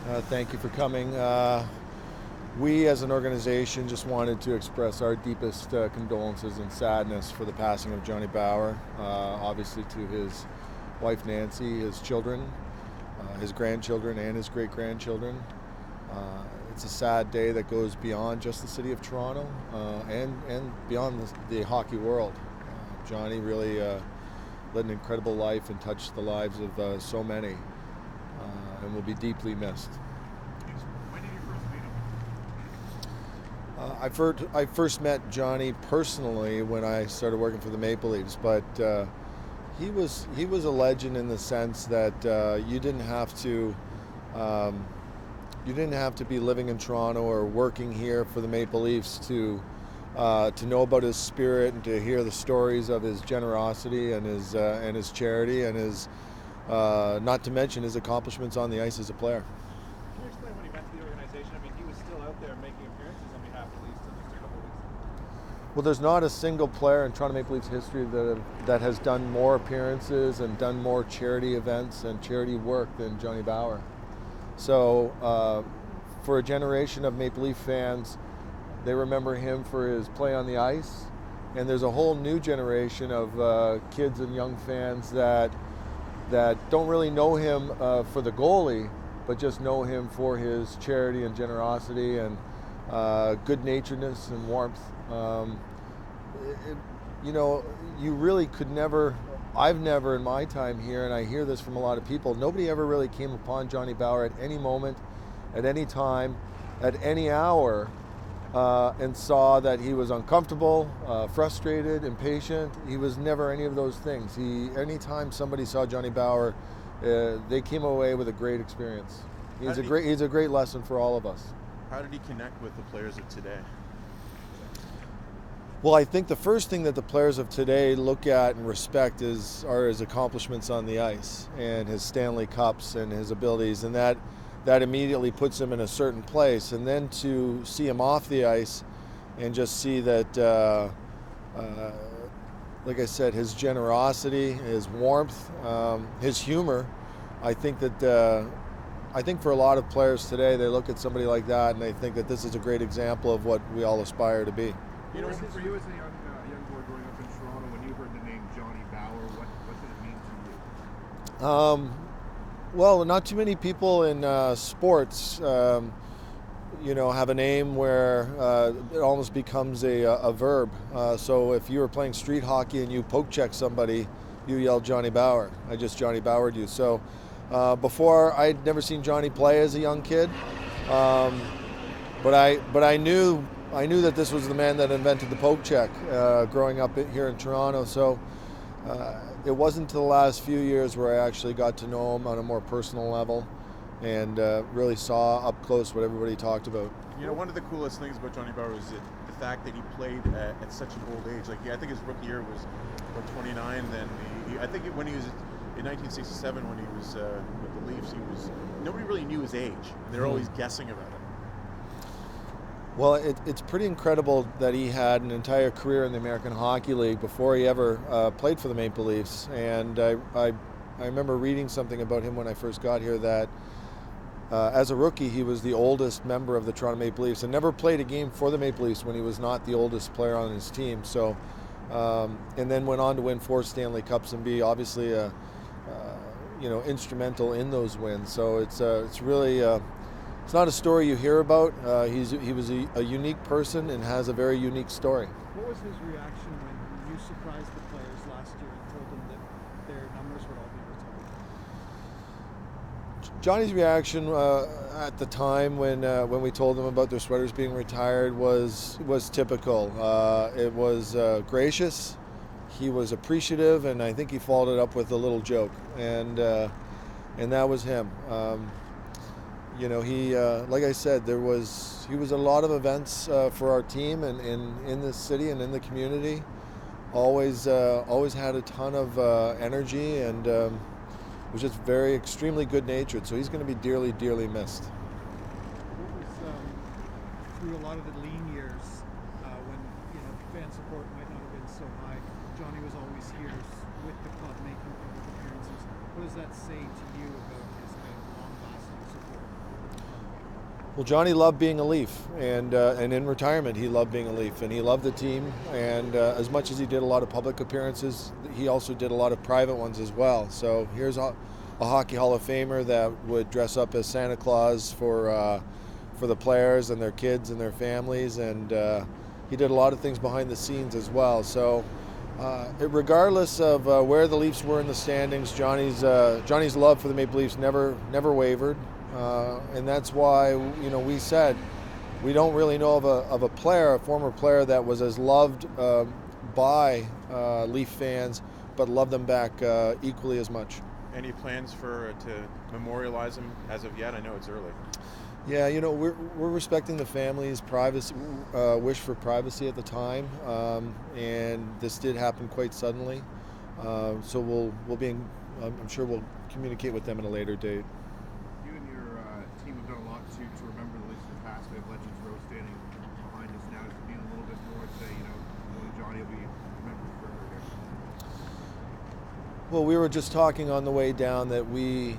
Thank you for coming. We as an organization just wanted to express our deepest condolences and sadness for the passing of Johnny Bower, obviously to his wife Nancy, his children, his grandchildren, and his great-grandchildren. It's a sad day that goes beyond just the city of Toronto and beyond the hockey world. Johnny really led an incredible life and touched the lives of so many, and will be deeply missed. When did you first meet him? I first met Johnny personally when I started working for the Maple Leafs, but he was a legend in the sense that you didn't have to be living in Toronto or working here for the Maple Leafs to know about his spirit and to hear the stories of his generosity and his charity and his not to mention his accomplishments on the ice as a player. Can you explain when he went to the organization? I mean, he was still out there making appearances on behalf of the Leafs until just a couple of weeks ago. Well, there's not a single player in Toronto Maple Leafs history that has done more appearances and done more charity events and charity work than Johnny Bower. So for a generation of Maple Leaf fans, they remember him for his play on the ice, and there's a whole new generation of kids and young fans that don't really know him for the goalie, but just know him for his charity and generosity and good-naturedness and warmth. You really could never, I've never in my time here, and I hear this from a lot of people, nobody ever really came upon Johnny Bower at any moment, at any time, at any hour, and saw that he was uncomfortable, frustrated, impatient. He was never any of those things. Anytime somebody saw Johnny Bower, they came away with a great experience. He's a great lesson for all of us. How did he connect with the players of today? Well, I think the first thing that the players of today look at and respect are his accomplishments on the ice and his Stanley Cups and his abilities, and that immediately puts him in a certain place. And then to see him off the ice and just see that, like I said, his generosity, his warmth, his humor, I think for a lot of players today, they look at somebody like that and they think that this is a great example of what we all aspire to be. You know, for you as a young boy growing up in Toronto, when you heard the name Johnny Bower, what did it mean to you? Well, not too many people in sports, have a name where it almost becomes a verb. So if you were playing street hockey and you poke check somebody, you yell Johnny Bower. I just Johnny Bowered you. So before, I'd never seen Johnny play as a young kid, but I knew that this was the man that invented the poke check growing up here in Toronto. So it wasn't until the last few years where I actually got to know him on a more personal level and really saw up close what everybody talked about. You know, one of the coolest things about Johnny Bower is the fact that he played at such an old age. Like, I think his rookie year was about 29. Then I think when he was in 1967, when he was with the Leafs, nobody really knew his age. They were always guessing about it. Well, it's pretty incredible that he had an entire career in the American Hockey League before he ever played for the Maple Leafs. And I remember reading something about him when I first got here that as a rookie, he was the oldest member of the Toronto Maple Leafs and never played a game for the Maple Leafs when he was not the oldest player on his team. So, and then went on to win 4 Stanley Cups and be obviously instrumental in those wins. So it's really. It's not a story you hear about. He was a unique person and has a very unique story. What was his reaction when you surprised the players last year and told them that their numbers would all be retired? Johnny's reaction at the time when we told them about their sweaters being retired was typical. It was gracious. He was appreciative, and I think he followed it up with a little joke, and that was him. He, like I said, he was at a lot of events for our team and in this city and in the community. Always had a ton of energy and was just extremely good-natured. So he's going to be dearly, dearly missed. What was through a lot of the lean years when fan support might not have been so high? Johnny was always here with the club making public appearances. What does that say to you about his long-lasting support? Well, Johnny loved being a Leaf, and in retirement he loved being a Leaf, and he loved the team. And as much as he did a lot of public appearances, he also did a lot of private ones as well. So here's a Hockey Hall of Famer that would dress up as Santa Claus for the players and their kids and their families, and he did a lot of things behind the scenes as well. So regardless of where the Leafs were in the standings, Johnny's love for the Maple Leafs never wavered. And that's why, we said we don't really know of a former player that was as loved by Leaf fans, but loved them back equally as much. Any plans to memorialize him as of yet? I know it's early. Yeah, we're respecting the family's privacy, wish for privacy at the time, and this did happen quite suddenly. So we'll be, I'm sure we'll communicate with them at a later date. Team have done a lot to remember the Leafs of the past. We have Legends Row standing behind us now. Does it mean a little bit more to say, Johnny will be remembered forever here? Well, we were just talking on the way down that we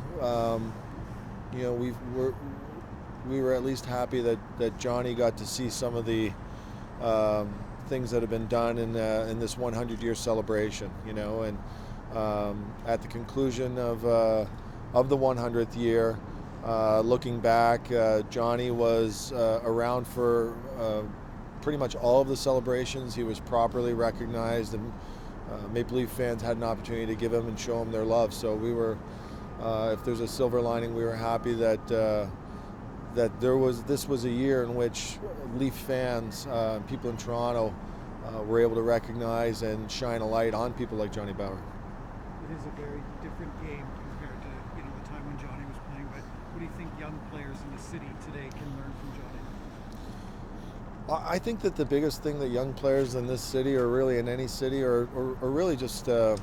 were at least happy that Johnny got to see some of the things that have been done in this 100-year celebration. And at the conclusion of the 100th year. Looking back, Johnny was around for pretty much all of the celebrations. He was properly recognized, and Maple Leaf fans had an opportunity to give him and show him their love. So we were, if there's a silver lining, we were happy that this was a year in which Leaf fans, people in Toronto, were able to recognize and shine a light on people like Johnny Bower. It is a very different game compared to the time when Johnny was playing. But what do you think young players in the city today can learn from Johnny? I think that the biggest thing that young players in this city, or really in any city, or really just we'll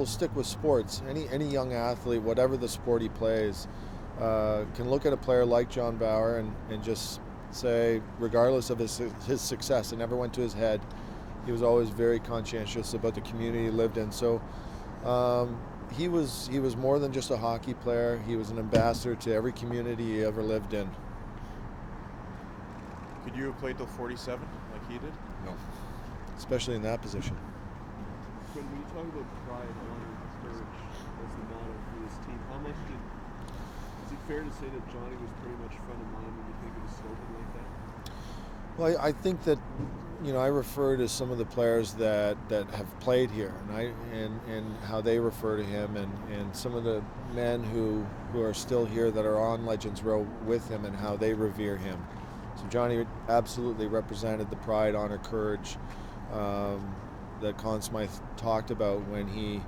stick with sports. Any young athlete, whatever the sport he plays, can look at a player like John Bower and just say, regardless of his success, it never went to his head. He was always very conscientious about the community he lived in. So he was more than just a hockey player. He was an ambassador to every community he ever lived in. Could you have played till 47 like he did? No, especially in that position. When you talk about pride, honor, and courage as the motto for this team, is it fair to say that Johnny was pretty much front of mind when you think of a slogan like that? Well, I think that I refer to some of the players that have played here, and how they refer to him, and some of the men who are still here that are on Legends Row with him, and how they revere him. So Johnny absolutely represented the pride, honor, courage that Conn Smythe talked about when he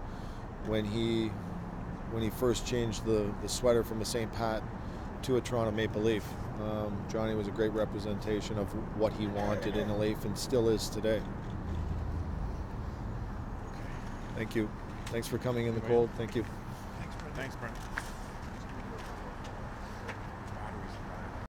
first changed the sweater from a St. Pat to a Toronto Maple Leaf. Johnny was a great representation of what he wanted in a Leaf, and still is today. Thank you. Thanks for coming in the cold. Thank you. Thanks, Brent.